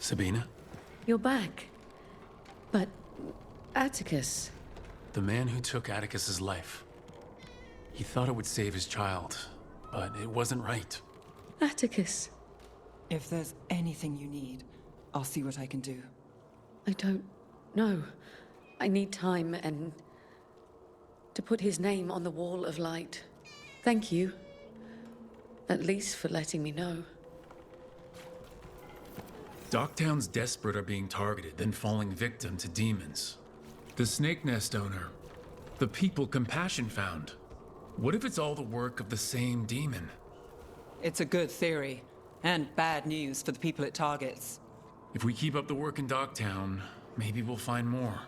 Sabina? You're back. But Atticus... The man who took Atticus's life. He thought it would save his child, but it wasn't right. Atticus. If there's anything you need, I'll see what I can do. I don't know. I need time and... to put his name on the wall of light. Thank you. At least for letting me know. Docktown's desperate are being targeted, then falling victim to demons. The Snake Nest owner. The people Compassion found. What if it's all the work of the same demon? It's a good theory, and bad news for the people it targets. If we keep up the work in Docktown, maybe we'll find more.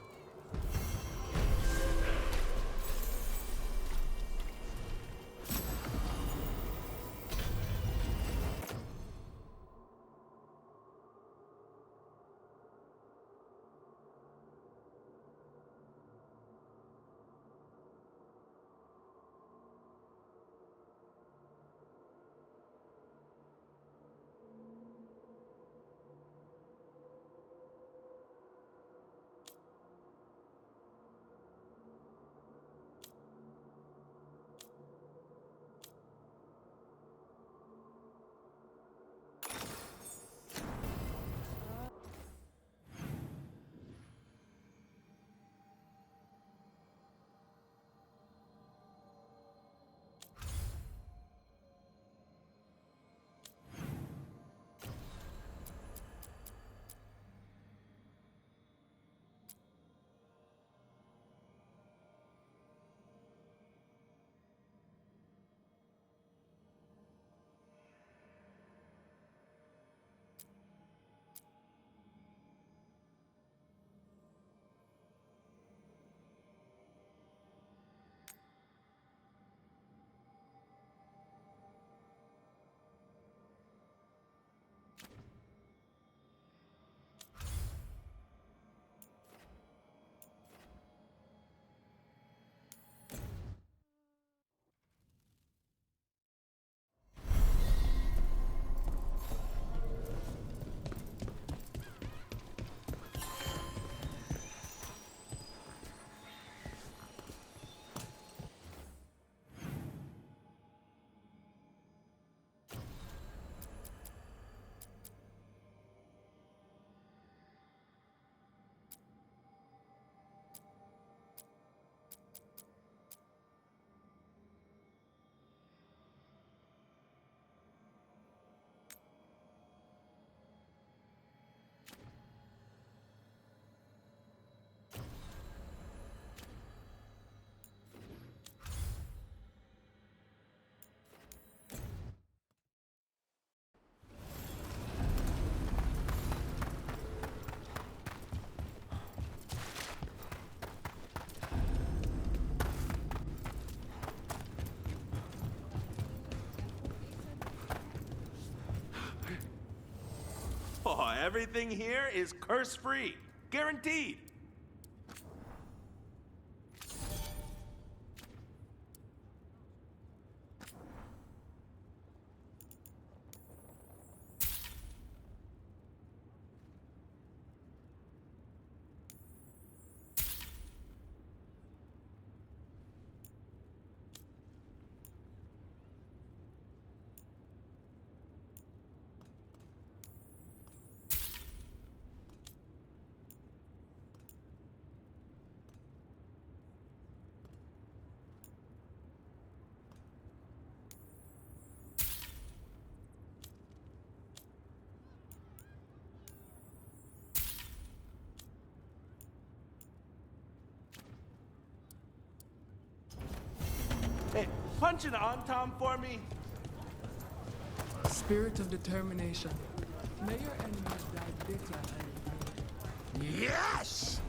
Oh, everything here is curse-free. Guaranteed. Hey, punch an on-tom for me. Spirit of determination. May your enemies die bitter and green. Yes!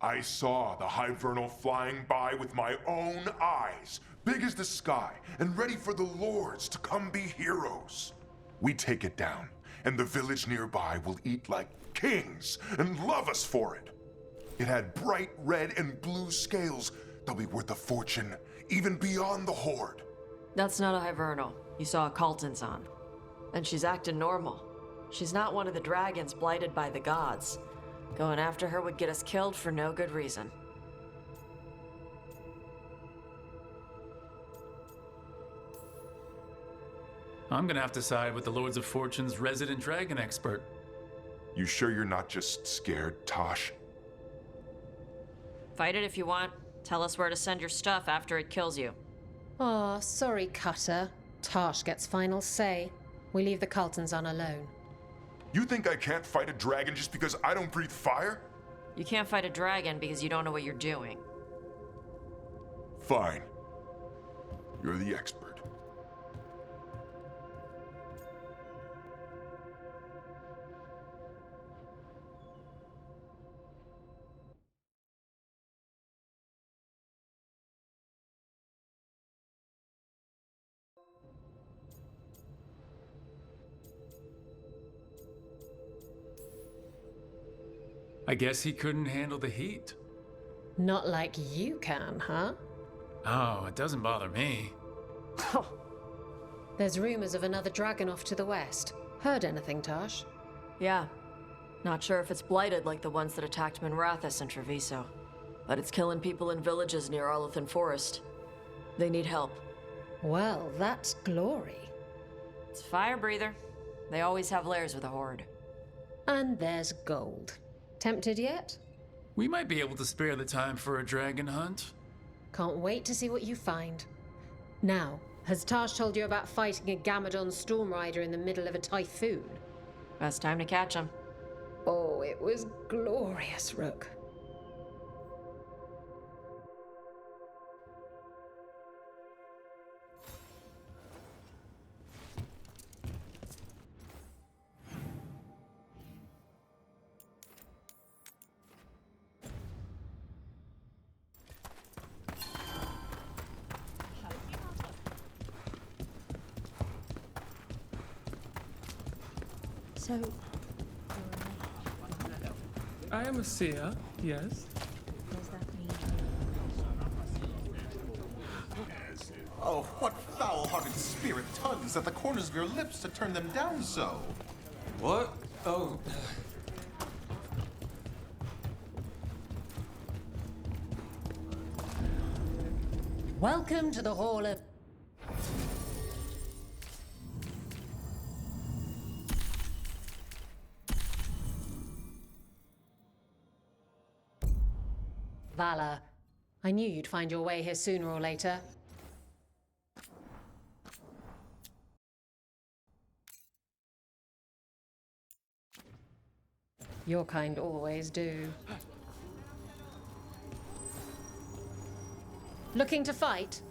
I saw the Hivernal flying by with my own eyes, big as the sky, and ready for the lords to come be heroes. We take it down, and the village nearby will eat like kings and love us for it. It had bright red and blue scales. They'll be worth a fortune, even beyond the Horde. That's not a Hivernal. You saw a Calton's on. And she's acting normal. She's not one of the dragons blighted by the gods. Going after her would get us killed for no good reason. I'm gonna have to side with the Lords of Fortune's resident dragon expert. You sure you're not just scared, Tosh? Fight it if you want. Tell us where to send your stuff after it kills you. Aw, sorry, Cutter. Tosh gets final say. We leave the Caltons on alone. You think I can't fight a dragon just because I don't breathe fire? You can't fight a dragon because you don't know what you're doing. Fine. You're the expert. I guess he couldn't handle the heat. Not like you can, huh? Oh, it doesn't bother me. There's rumors of another dragon off to the west. Heard anything, Tosh? Yeah. Not sure if it's blighted like the ones that attacked Minrathous and Treviso. But it's killing people in villages near Arlethan Forest. They need help. Well, that's glory. It's fire breather. They always have lairs with a horde. And there's gold. Tempted yet? We might be able to spare the time for a dragon hunt. Can't wait to see what you find. Now, has Tosh told you about fighting a Gamadon storm rider in the middle of a typhoon? Best time to catch them. Oh, it was glorious, Rook. So, I am a seer, yes. does that mean... Oh, what foul-hearted spirit tugs at the corners of your lips to turn them down so? What? Oh. Welcome to the Hall of... Valor. I knew you'd find your way here sooner or later. Your kind always do. Looking to fight?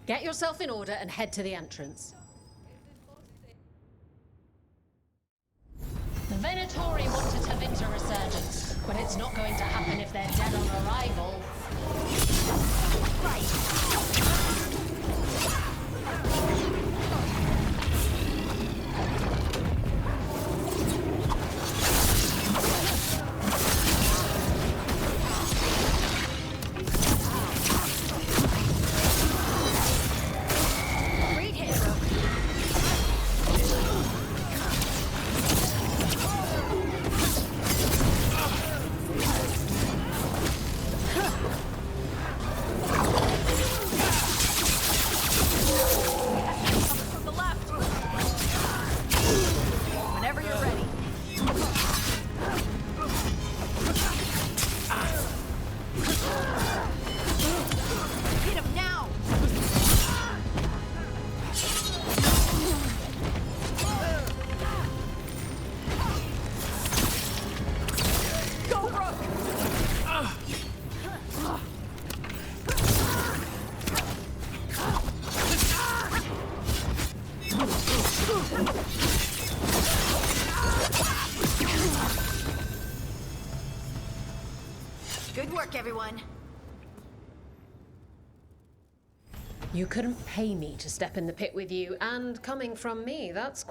Get yourself in order and head to the entrance. The Venatori wanted to Vinter resurgence, but it's not going to happen if they're dead on arrival. work, everyone. You couldn't pay me to step in the pit with you, and coming from me, that's...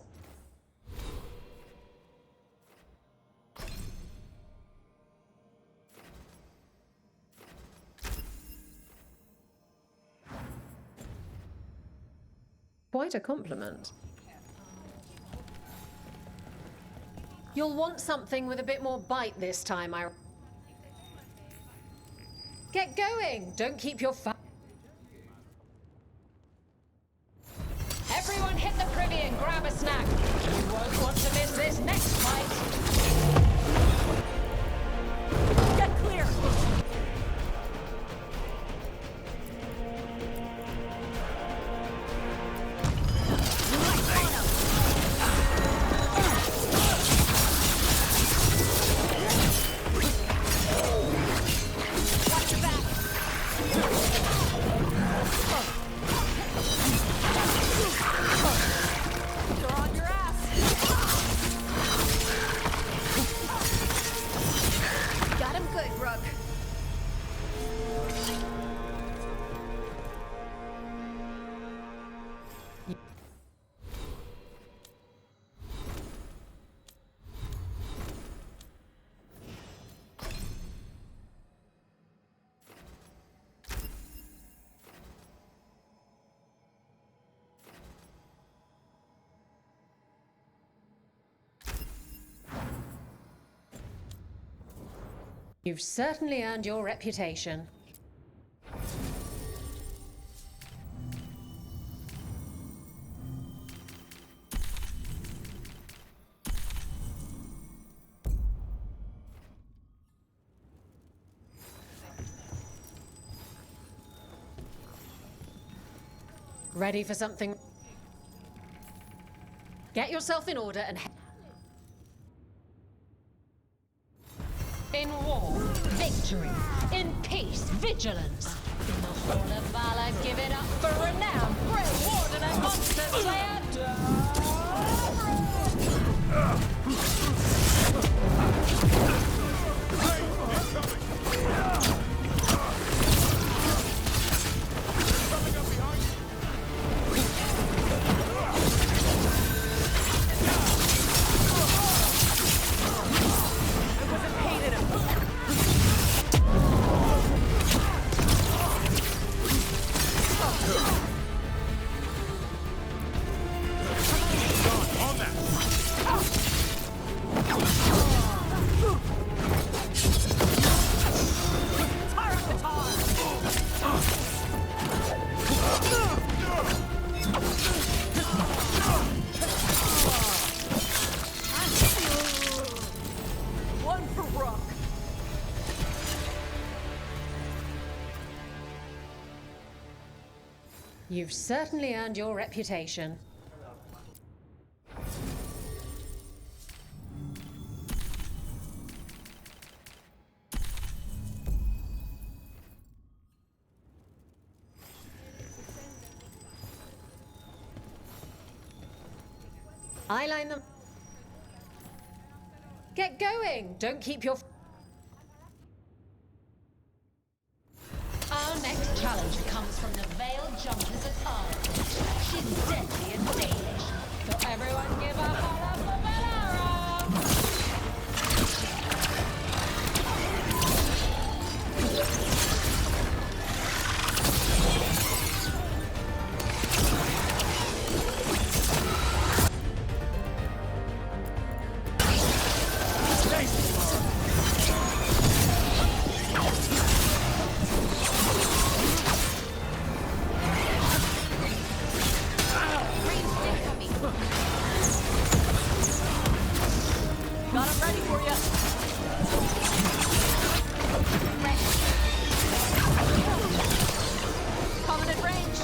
quite a compliment. You'll want something with a bit more bite this time, I... Get going! Don't keep your Everyone hit the privy and grab a snack. You won't want to miss this next fight. Get clear! You've certainly earned your reputation. Ready for something? Get yourself in order and... In war, victory. In peace, vigilance. In the Hall of Valor, give it up for renown. Grey Warden and Monster Slayer. You've certainly earned your reputation. I line them. Get going! Don't keep your... Our next challenger comes from the Veiled Jumpers at Arm. She's deadly and Danish. So everyone give up holla for Valara! Got him ready for you. Coming at range.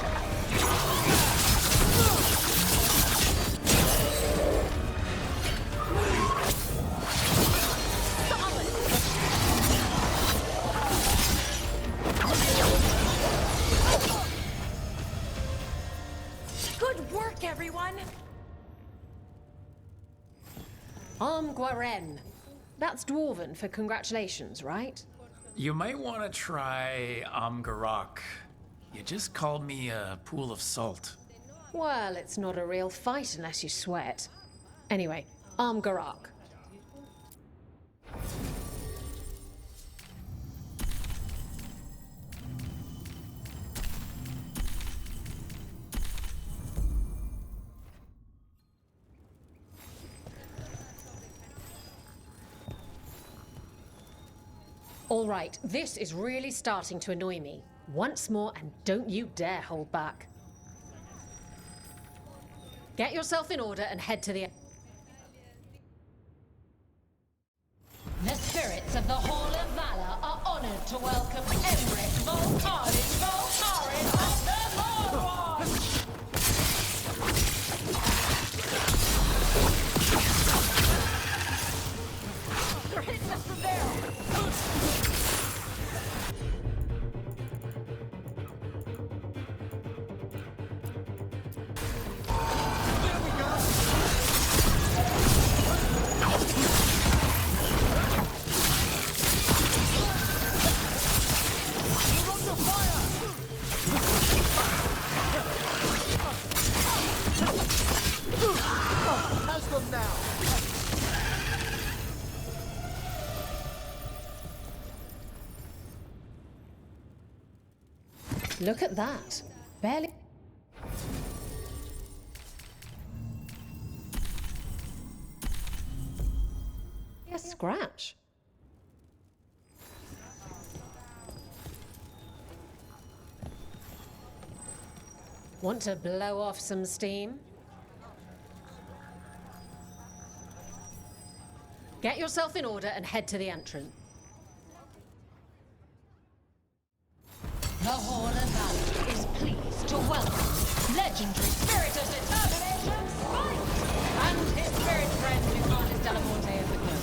Good work, everyone. Guaren. That's Dwarven for congratulations, right? You might want to try Amgarak. You just called me a pool of salt. Well, it's not a real fight unless you sweat. Anyway, Amgarak. All right, this is really starting to annoy me. Once more, and don't you dare hold back. Get yourself in order and head to the... The spirits of the Hall of Valor are honored to welcome Emmerich Volcaris Volcaris of the Lordwatch! They're hitting us from there! Look at that. Barely... a scratch. Want to blow off some steam? Get yourself in order and head to the entrance. The Hall of Valor is pleased to welcome legendary spirit of determination, Spike, and his spirit friend Luta Delaporte of the Cloak.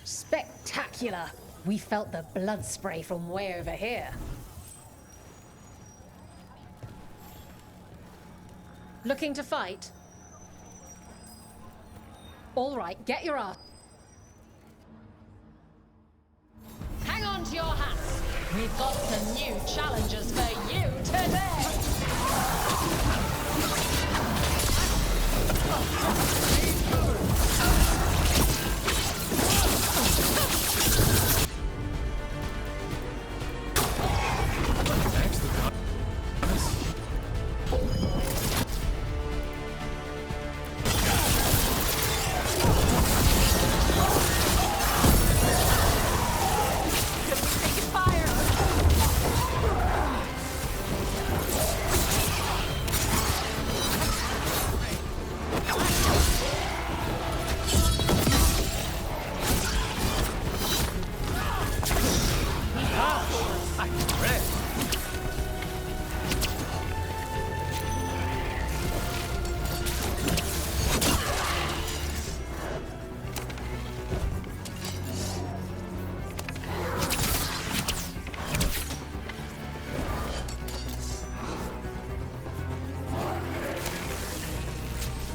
Spectacular! We felt the blood spray from way over here. Looking to fight? All right, get your ass. Hang on to your hats. We've got some new challengers for you today.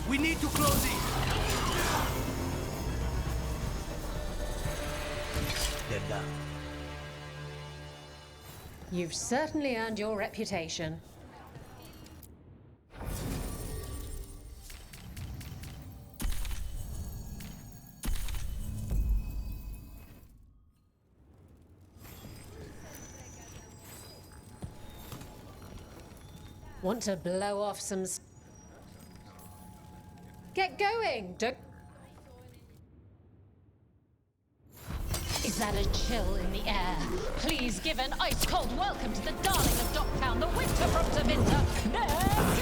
We need to close it. They're done. You've certainly earned your reputation. Want to blow off some... Get going! Is that a chill in the air? Please give an ice-cold welcome to the darling of Docktown, the winter from Tevinter, Veilguard!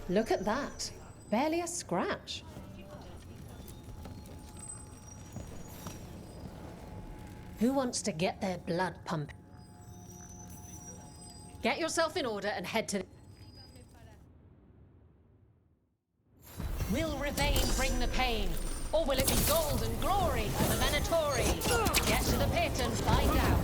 Look at that. Barely a scratch. Who wants to get their blood pumping? Get yourself in order and head to... Will Ravane bring the pain? Or will it be gold and glory for the Venatori? Get to the pit and find out.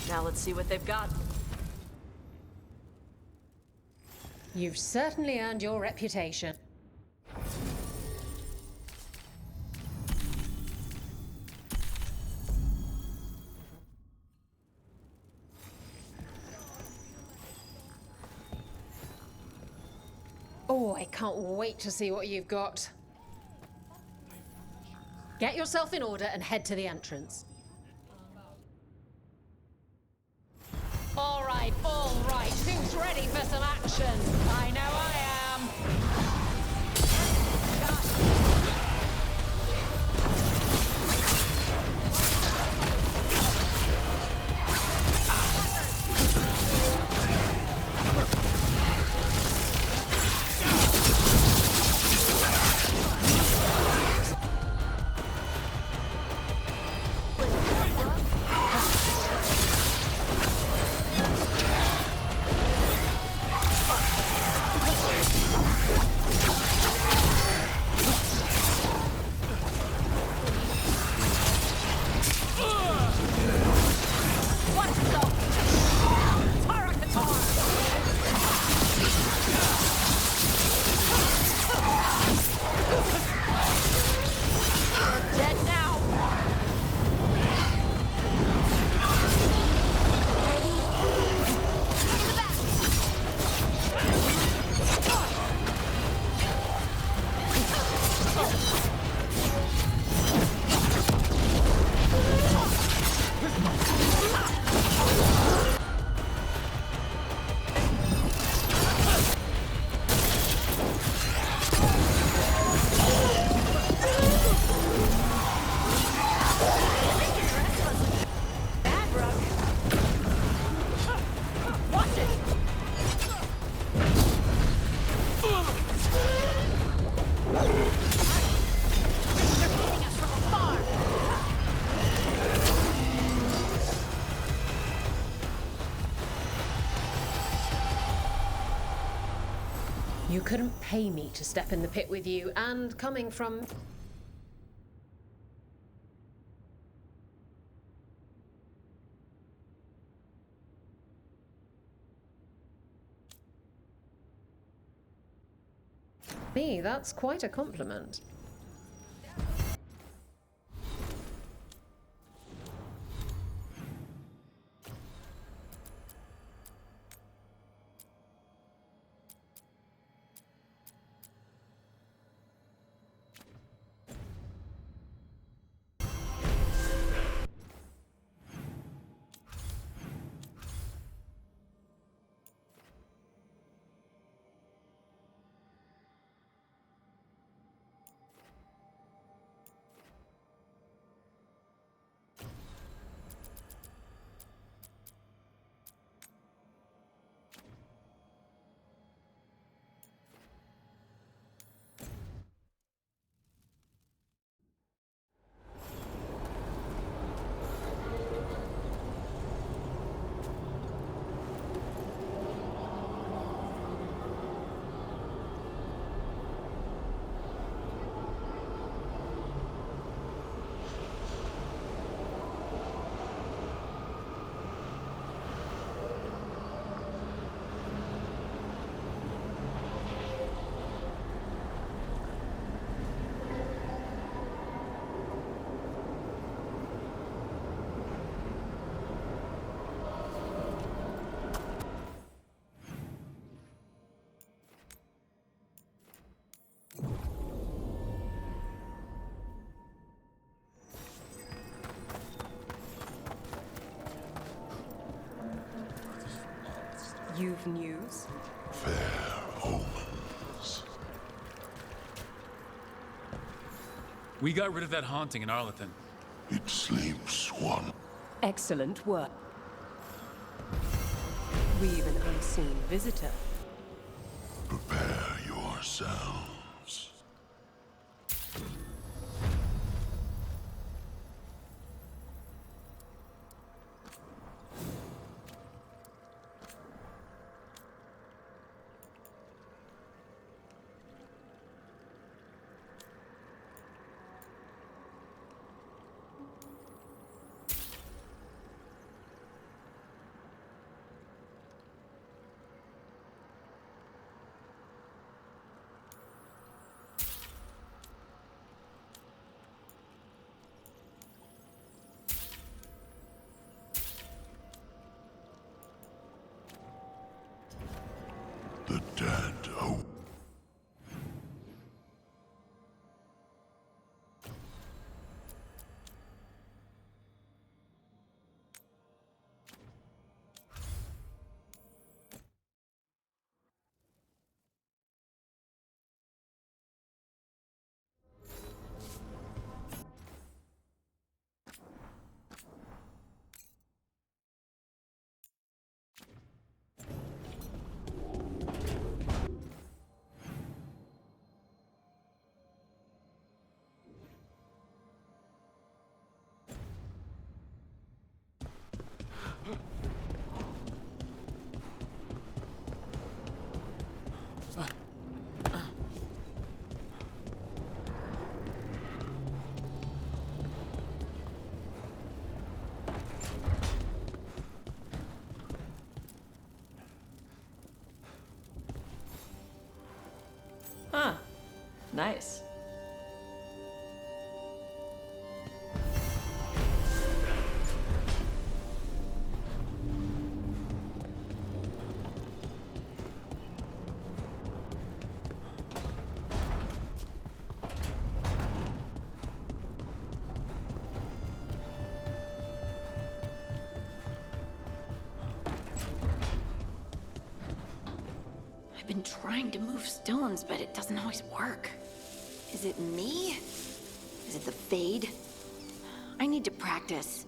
Now let's see what they've got. You've certainly earned your reputation. Oh, I can't wait to see what you've got. Get yourself in order and head to the entrance. All right. Who's ready for some action? I know I am. You couldn't pay me to step in the pit with you, and coming from... me, that's quite a compliment. You've news? Fair omens. We got rid of that haunting in Arlington. It sleeps one. Excellent work. We've an unseen visitor. Prepare yourselves. The dead hope. Huh. Nice. I've been trying to move stones, but it doesn't always work. Is it me? Is it the fade? I need to practice.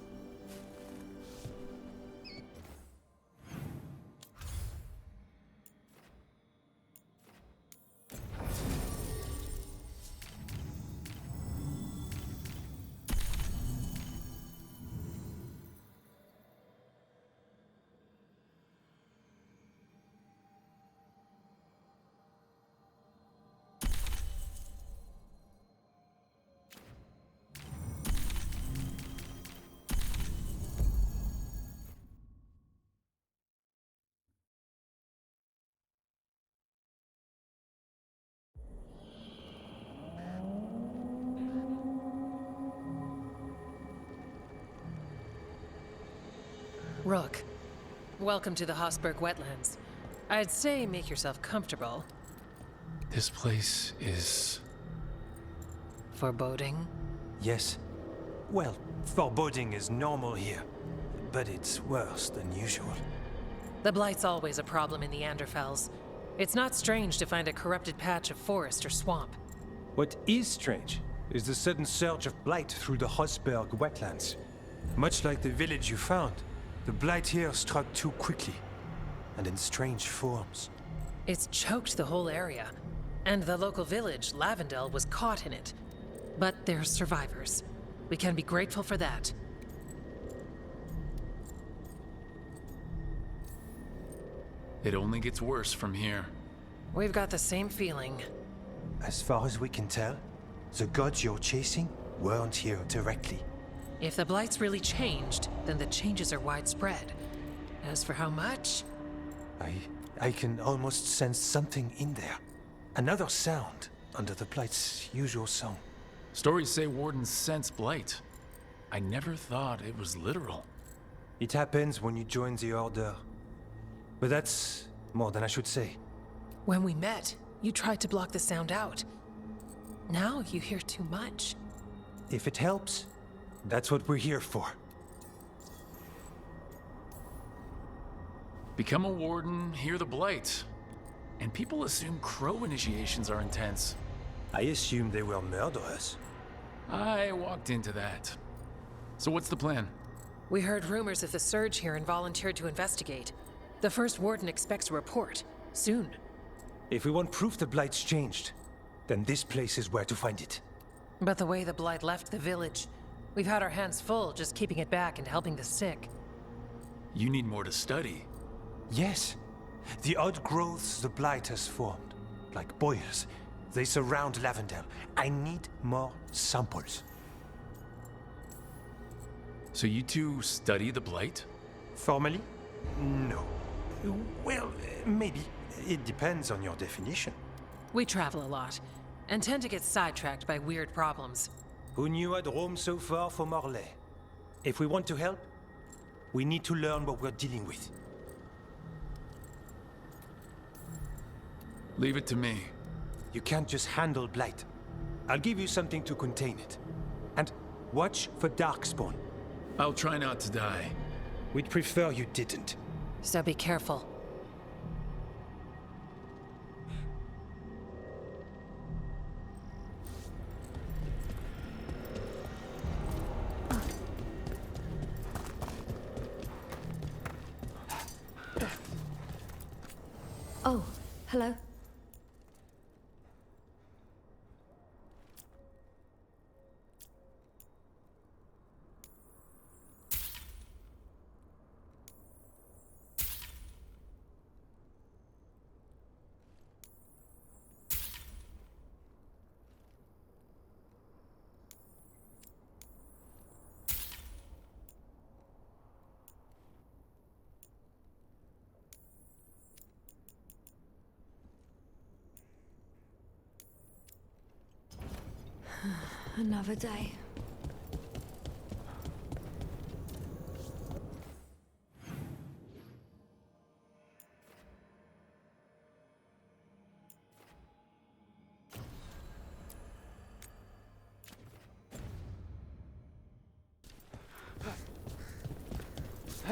Rook, welcome to the Hosberg Wetlands. I'd say make yourself comfortable. This place is... foreboding? Yes. Well, foreboding is normal here, but it's worse than usual. The Blight's always a problem in the Anderfells. It's not strange to find a corrupted patch of forest or swamp. What is strange is the sudden surge of blight through the Hosberg wetlands. Much like the village you found, the blight here struck too quickly, and in strange forms. It's choked the whole area, and the local village, Lavendel, was caught in it. But they're survivors. We can be grateful for that. It only gets worse from here. We've got the same feeling. As far as we can tell, the gods you're chasing weren't here directly. If the Blight's really changed, then the changes are widespread. As for how much... I can almost sense something in there. Another sound under the Blight's usual song. Stories say wardens sense blight. I never thought it was literal. It happens when you join the Order. But that's more than I should say. When we met, you tried to block the sound out. Now you hear too much. If it helps, that's what we're here for. Become a warden, hear the blight. And people assume crow initiations are intense. I assumed they were murderers. I walked into that. So what's the plan? We heard rumors of the surge here and volunteered to investigate. The first warden expects a report. Soon. If we want proof the Blight's changed, then this place is where to find it. But the way the Blight left the village, we've had our hands full just keeping it back and helping the sick. You need more to study. Yes. The odd growths the Blight has formed, like boils, they surround Lavendel. I need more samples. So you two study the blight? Formally? No. Well, maybe. It depends on your definition. We travel a lot, and tend to get sidetracked by weird problems. Who knew I'd roam so far for Morlaix? If we want to help, we need to learn what we're dealing with. Leave it to me. You can't just handle Blight. I'll give you something to contain it. And watch for Darkspawn. I'll try not to die. We'd prefer you didn't. So be careful. Oh, hello. Another day.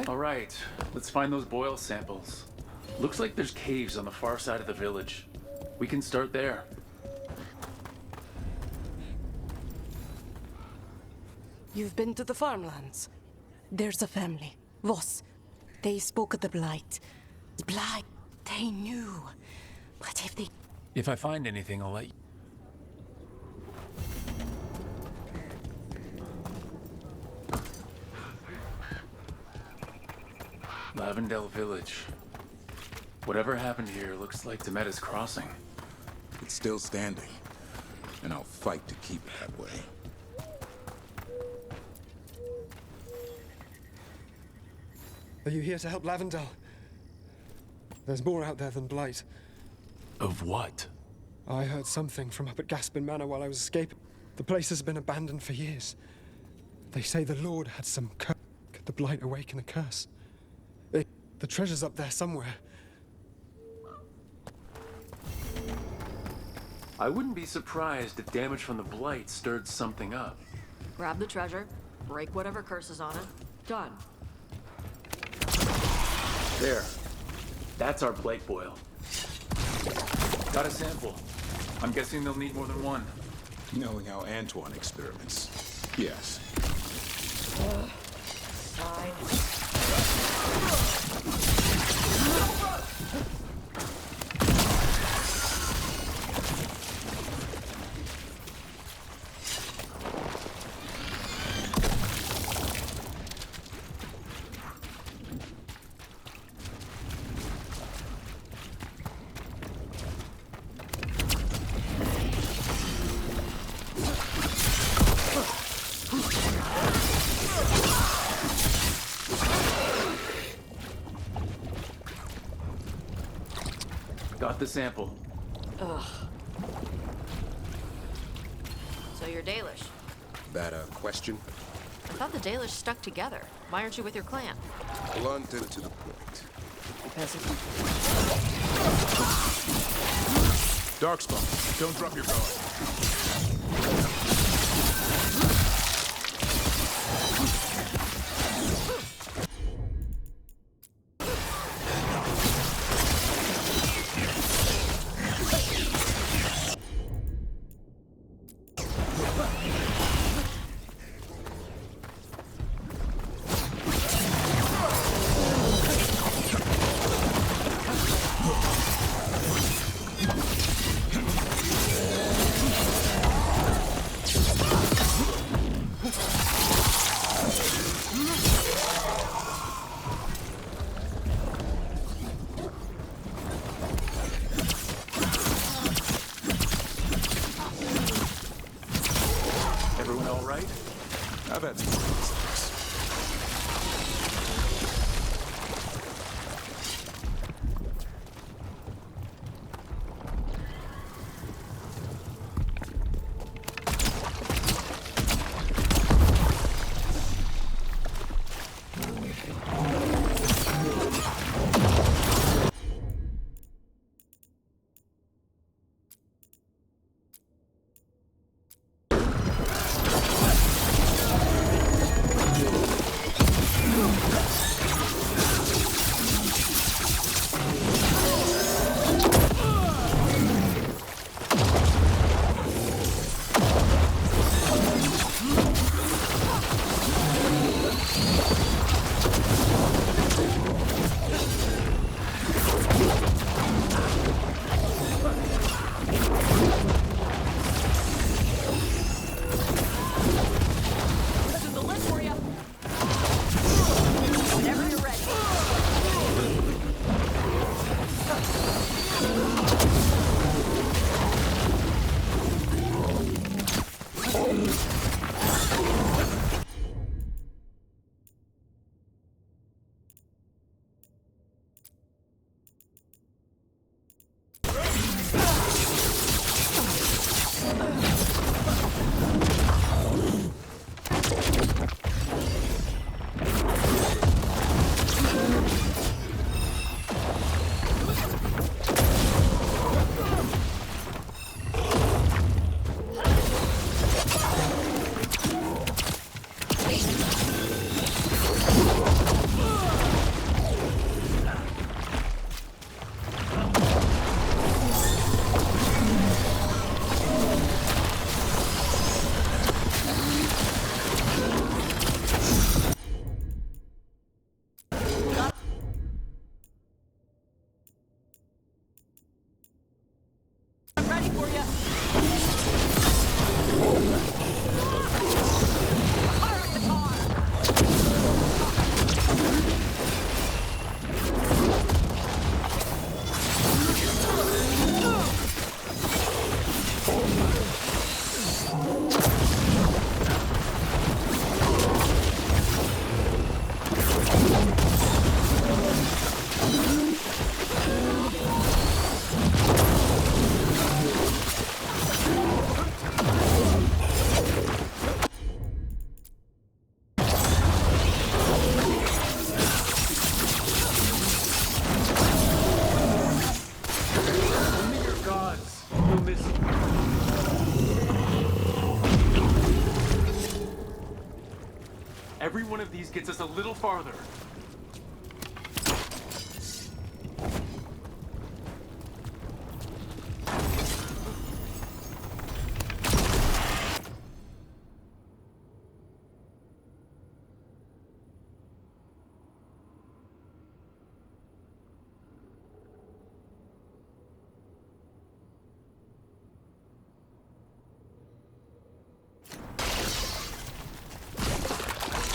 All right, let's find those boil samples. Looks like there's caves on the far side of the village. We can start there. You've been to the farmlands. There's a family, Voss. They spoke of the Blight. Blight, they knew. But if they... If I find anything, I'll let you. Lavendel Village. Whatever happened here looks like Demetta's Crossing. It's still standing, and I'll fight to keep it that way. Are you here to help Lavendel? There's more out there than Blight. Of what? I heard something from up at Gaspin Manor while I was escaping. The place has been abandoned for years. They say the Lord had some curse. Could the Blight awaken a curse? The treasure's up there somewhere. I wouldn't be surprised if damage from the Blight stirred something up. Grab the treasure, break whatever curse is on it. Done. There. That's our blight boil. Got a sample. I'm guessing they'll need more than one. Knowing how Antoine experiments. Yes. Fine. Got the sample. Ugh. So you're Dalish. That a question? I thought the Dalish stuck together. Why aren't you with your clan? Blunt and to the point. Peasant. Darkspawn, don't drop your guard. Everyone all right? I've had some days. Every one of these gets us a little farther.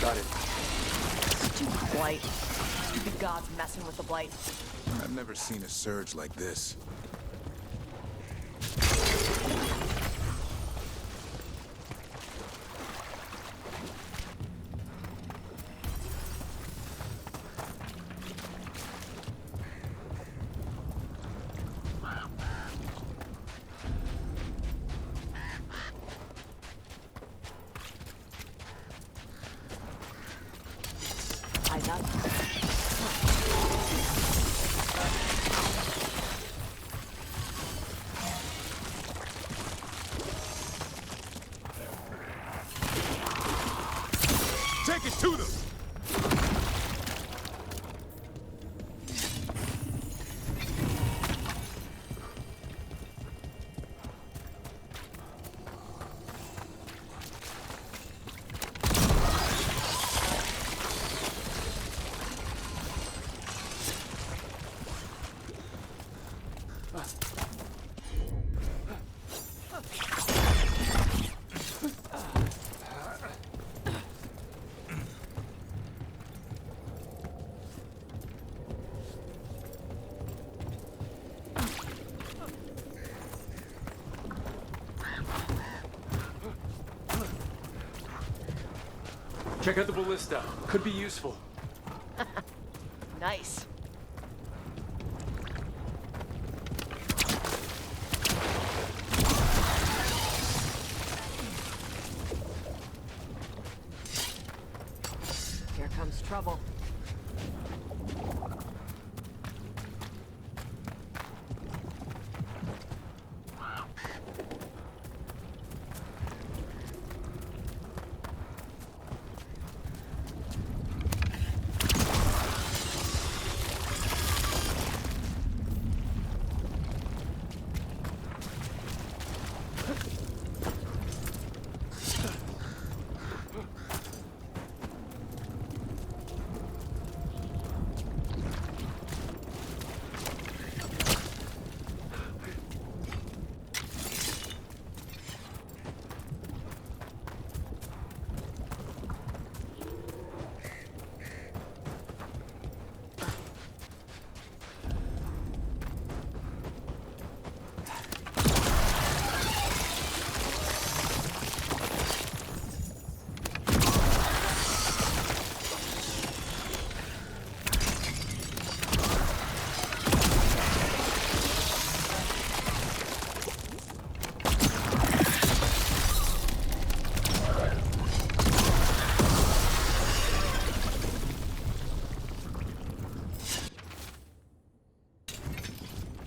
Got it. Stupid blight. Stupid gods messing with the blight. I've never seen a surge like this. Take it to them! Check out the ballista. Could be useful. Nice. Here comes trouble.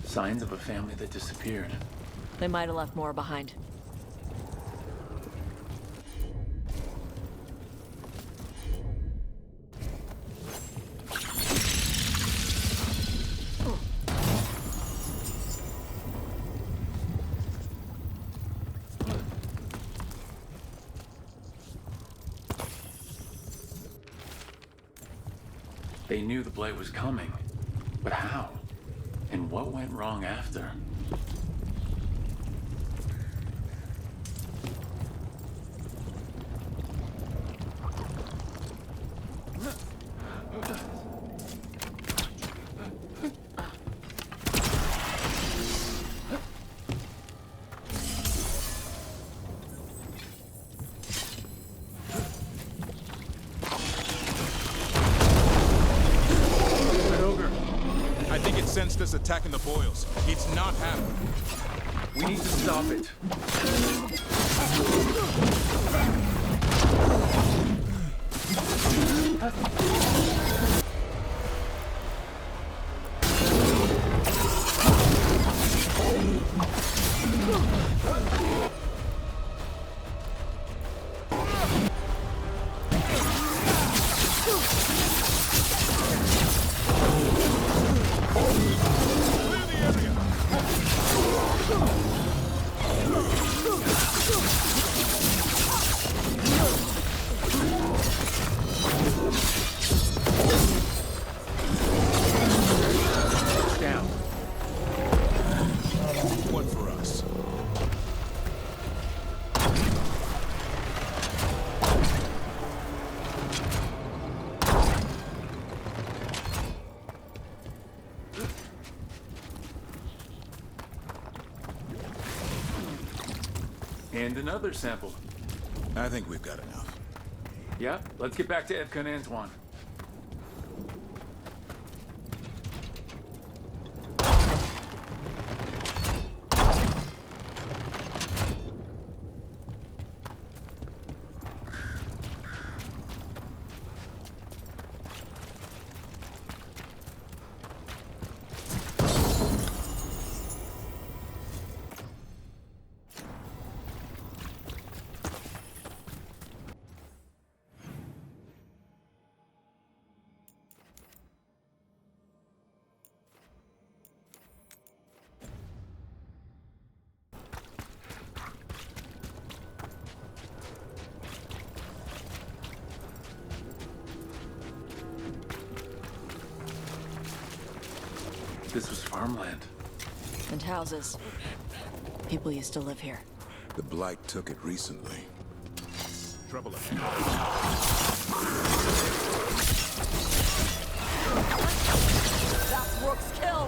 Signs of a family that disappeared. They might have left more behind. They knew the blight was coming, but how? And what went wrong after? Sensed us attacking the boils. It's not happening. We need to stop it. And another sample. I think we've got enough. Yeah, let's get back to Evka and Antoine. This was farmland. And houses. People used to live here. The Blight took it recently. Trouble ahead. That's Rook's kill!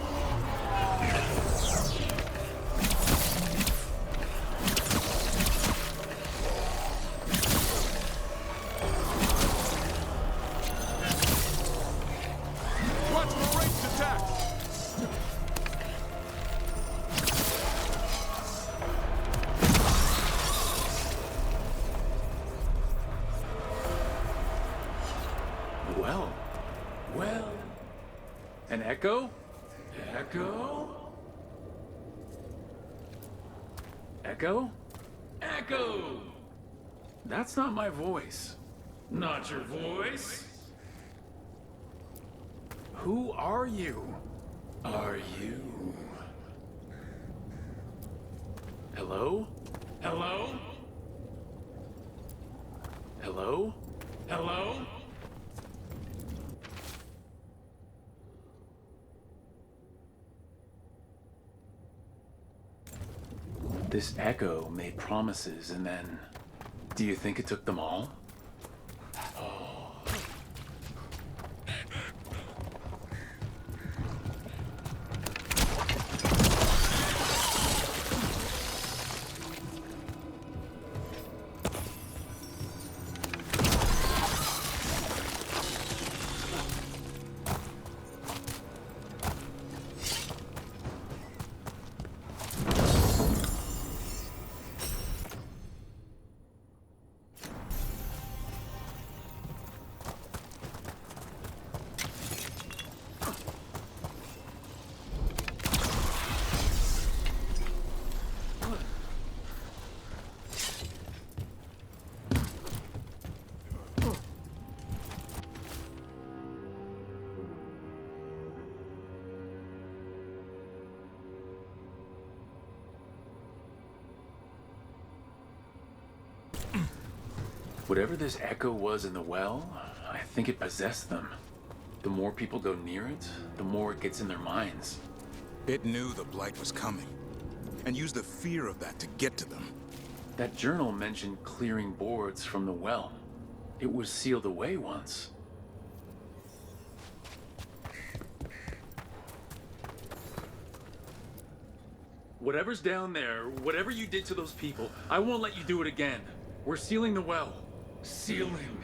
well. Well. An echo? Echo? Echo? Echo! That's not my voice. Not your voice? Who are you? Are you? Hello? Hello? Hello? Hello? This echo made promises and then... Do you think it took them all? Whatever this echo was in the well, I think it possessed them. The more people go near it, the more it gets in their minds. It knew the Blight was coming, and used the fear of that to get to them. That journal mentioned clearing boards from the well. It was sealed away once. Whatever's down there, whatever you did to those people, I won't let you do it again. We're sealing the well. Sealing.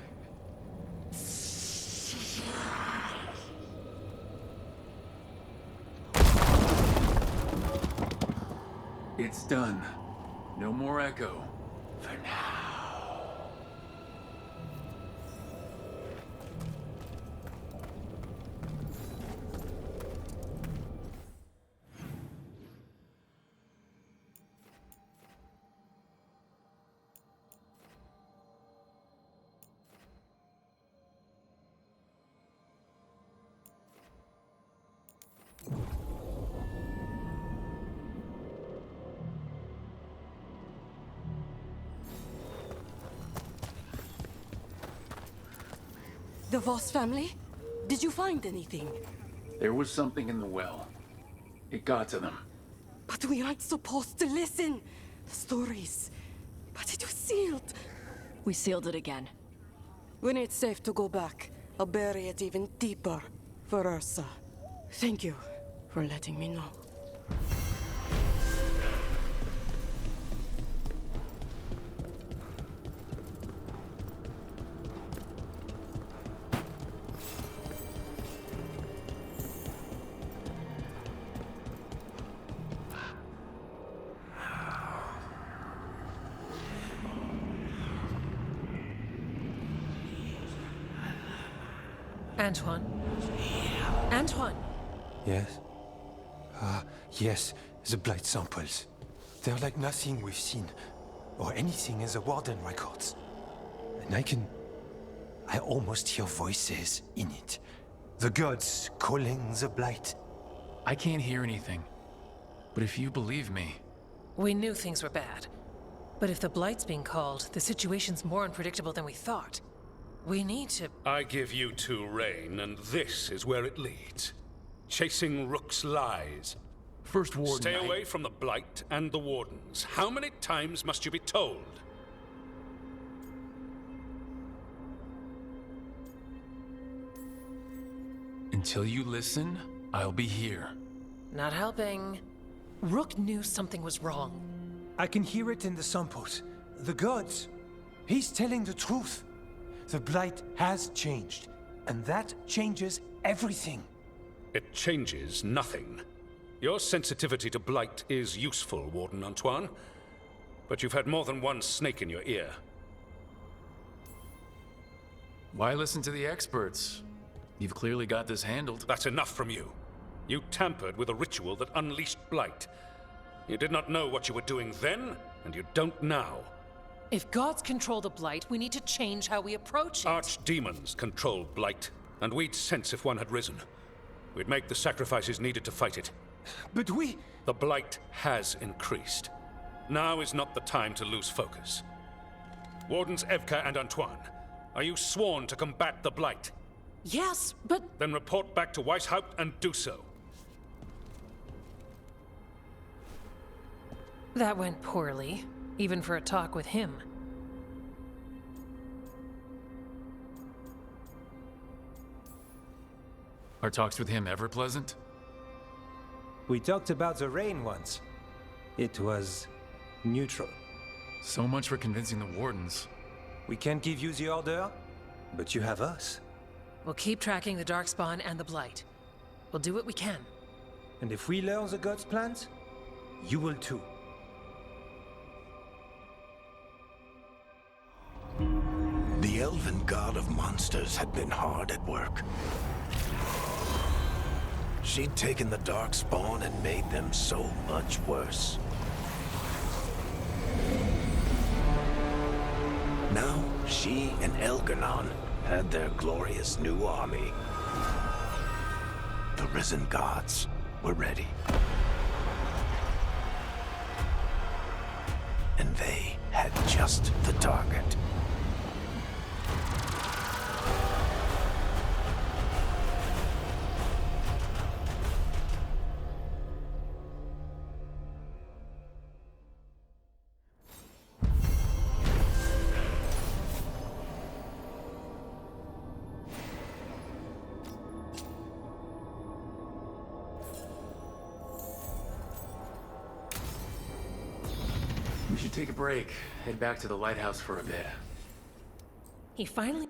It's done. No more echo. For now. The Voss family? Did you find anything? There was something in the well. It got to them. But we aren't supposed to listen. The stories. But it was sealed. We sealed it again. When it's safe to go back, I'll bury it even deeper for Ursa. Thank you for letting me know. Antoine? Antoine! Yes? Yes, the Blight samples. They're like nothing we've seen, or anything in the Warden records. And I almost hear voices in it. The gods calling the Blight. I can't hear anything. But if you believe me... We knew things were bad. But if the Blight's being called, the situation's more unpredictable than we thought. We need to... I give you two reign, and this is where it leads. Chasing Rook's lies. First Warden... Stay away from the Blight and the Wardens. How many times must you be told? Until you listen, I'll be here. Not helping. Rook knew something was wrong. I can hear it in the samples. The gods. He's telling the truth. The Blight has changed, and that changes everything. It changes nothing. Your sensitivity to Blight is useful, Warden Antoine. But you've had more than one snake in your ear. Why listen to the experts? You've clearly got this handled. That's enough from you. You tampered with a ritual that unleashed blight. You did not know what you were doing then, and you don't now. If gods control the blight, we need to change how we approach it. Archdemons control blight, and we'd sense if one had risen. We'd make the sacrifices needed to fight it. But we... The blight has increased. Now is not the time to lose focus. Wardens Evka and Antoine, are you sworn to combat the blight? Yes, but... Then report back to Weishaupt and do so. That went poorly, even for a talk with him. Are talks with him ever pleasant? We talked about the rain once. It was neutral. So much for convincing the Wardens. We can't give you the order, but you have us. We'll keep tracking the Darkspawn and the Blight. We'll do what we can. And if we learn the gods' plans, you will too. The elven god of monsters had been hard at work. She'd taken the Darkspawn and made them so much worse. Now, she and Elgar'nan had their glorious new army. The risen gods were ready. And they had just the target. We should take a break. Head back to the lighthouse for a bit. He finally...